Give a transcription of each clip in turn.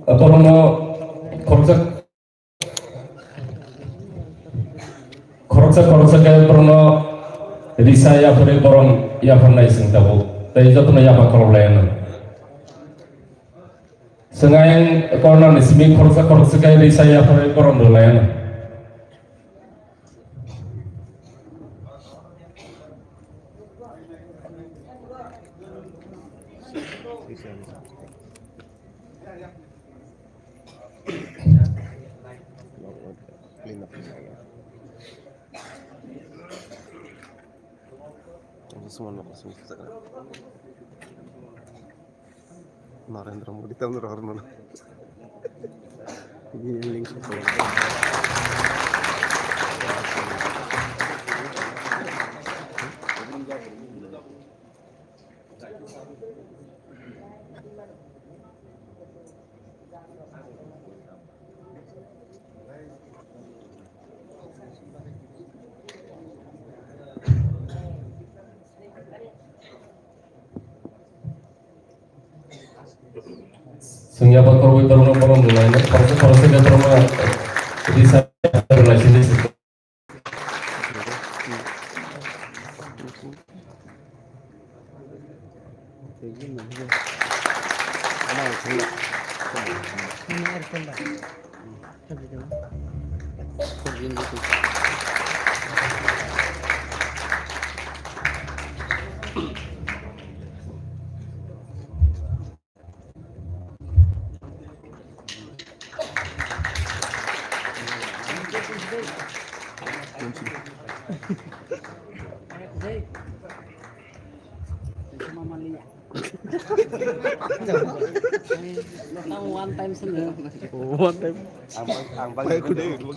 Apalagi koroksa kayak pernah risa ya pernah borong ya pernah iseng tahu, tapi itu tuh ya bakal lain. Sengaja korona nismi koroksa kayak risa ya pernah borong lain. Narendra Modi tahu orang mana? Ini link Sehingga bakal kita orang mulai proses kita rumah bisa relasi ini.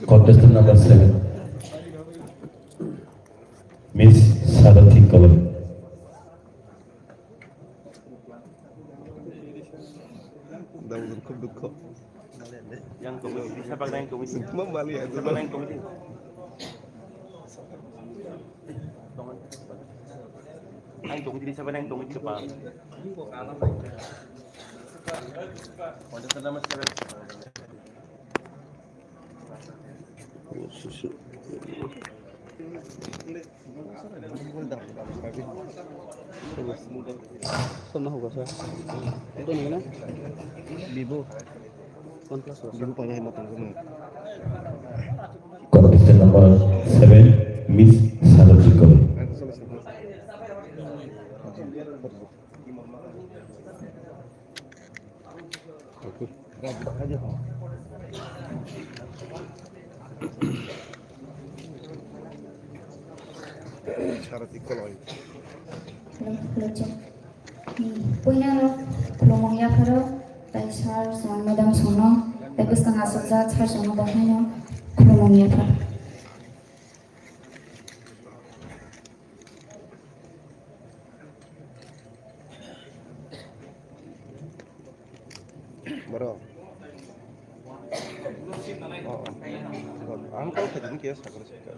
Contestant number 7, Miss Sadathi Kaur. Yang komisi siapa yang komisi? Membali ya. Siapa yang komisi? Yang komisi siapa yang komisi kepala? Contestant number 7. Sama hoga sir. Itu nih na? Vivo. OnePlus. Vivo punya hemat teman. Contestant number 7, Miss Sadathi Kaur. Sadathi Kaur. Punya ngomongnya kalau dasar soal madam sono, tapi setengah sejak saya sono bahaya ngomongnya pak. Bro. Oh, angkau kajian kias sakar sakar.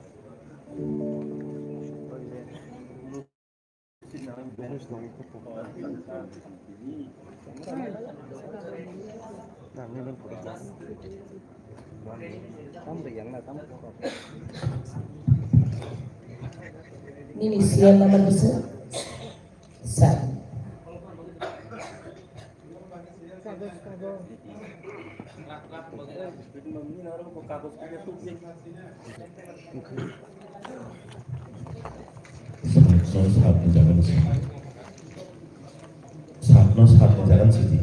Inisial nomor besar. saat menjalan sini.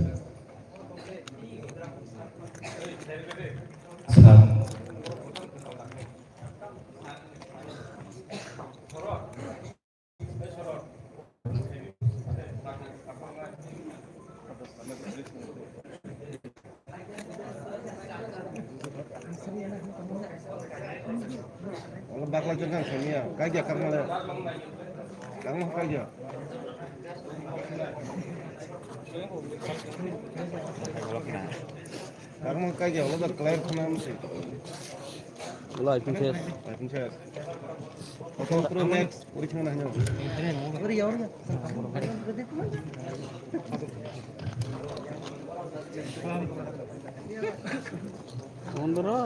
Lebak lagi kan Sonia, kaja karena le, kamu kaja. Kamu kaja, lebak clear kena mesti. Mulai princess. Princess. Oke, terus next, uri cina nanya. Uri ya uri. বন্ধুরা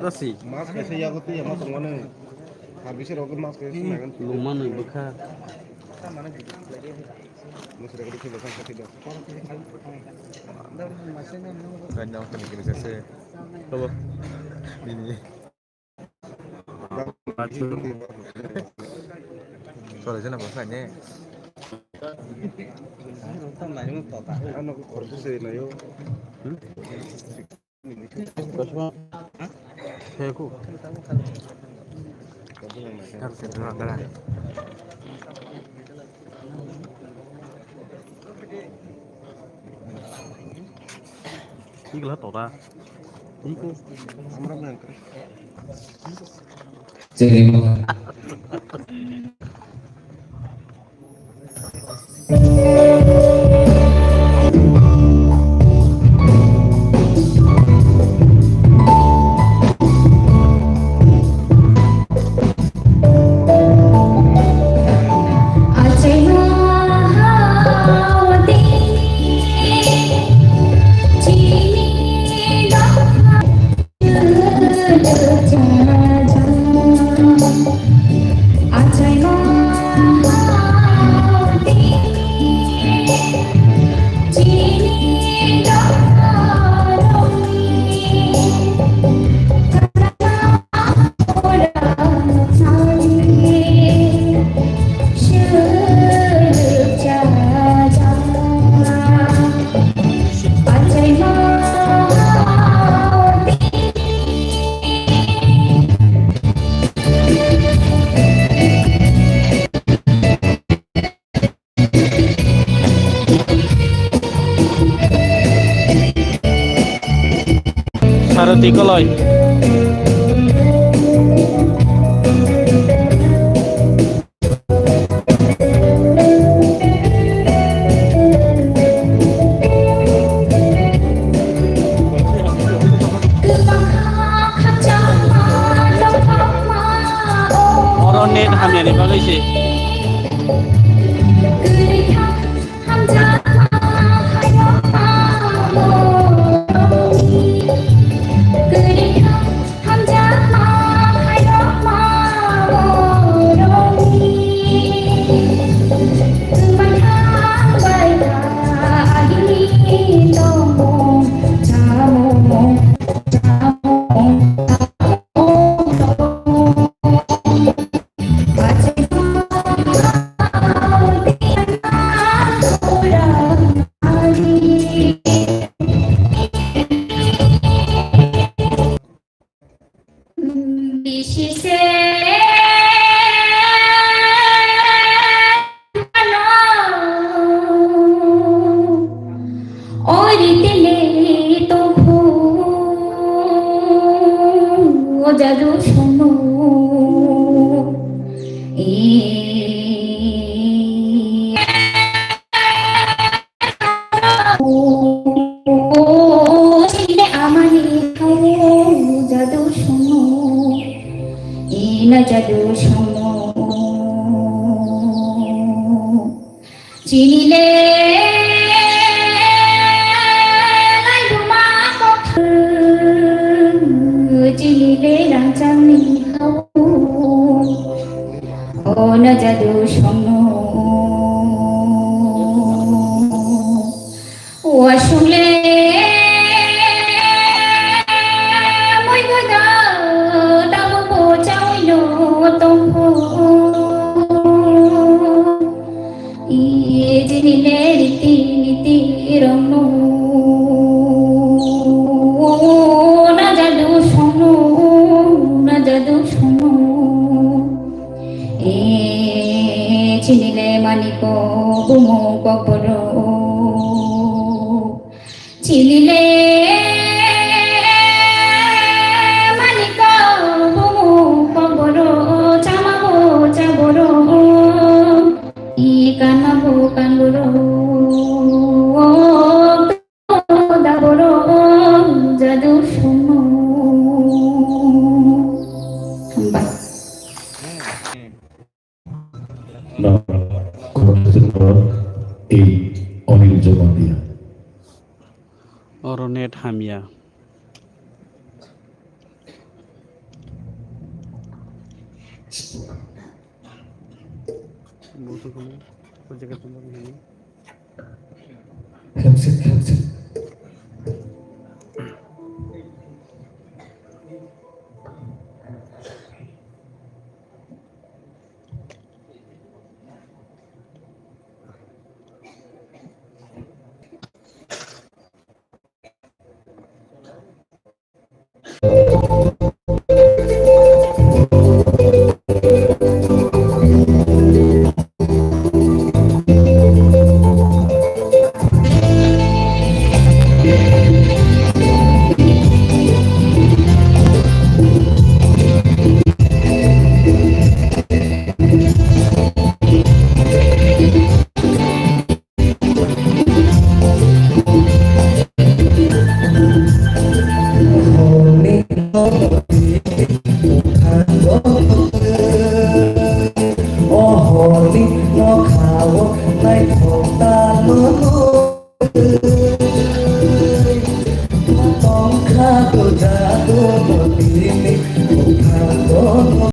Rasi, mas kaisa ya goti ya mas ngone. Habis roket mas kaisa makan luman nih beka. Mas udah kedua bahasa ketiga. Kanya ako ni kasi Coba Ini Soalnya sana bahasanya Ano ko korto sa na yo. Saya aku Harus itu adalah Ini lah total Iko amra blank. Jadi mga Sarati koloy. Orang net hamnya ni bagai sih. জাদু শোনো জাদু শোনো না জাদু শোনো চিনিলে চিনিলে রাজানি ও না জাদু শোনো ও আসলে মই গদা দাও বোঝাইলো তোমা ই চিনিলে রীতি নীতি রঙ্গ চিনিলে মানিক বুমো কপর চিনিলে মানিক বুমো কপর চামাবো চাবর ই কানাবো কানবর দাবর জাদু শোনো এই অনিল জমা দিয়া Oronet Hamia. Hemsik. Holy no khao nay thong ta luôn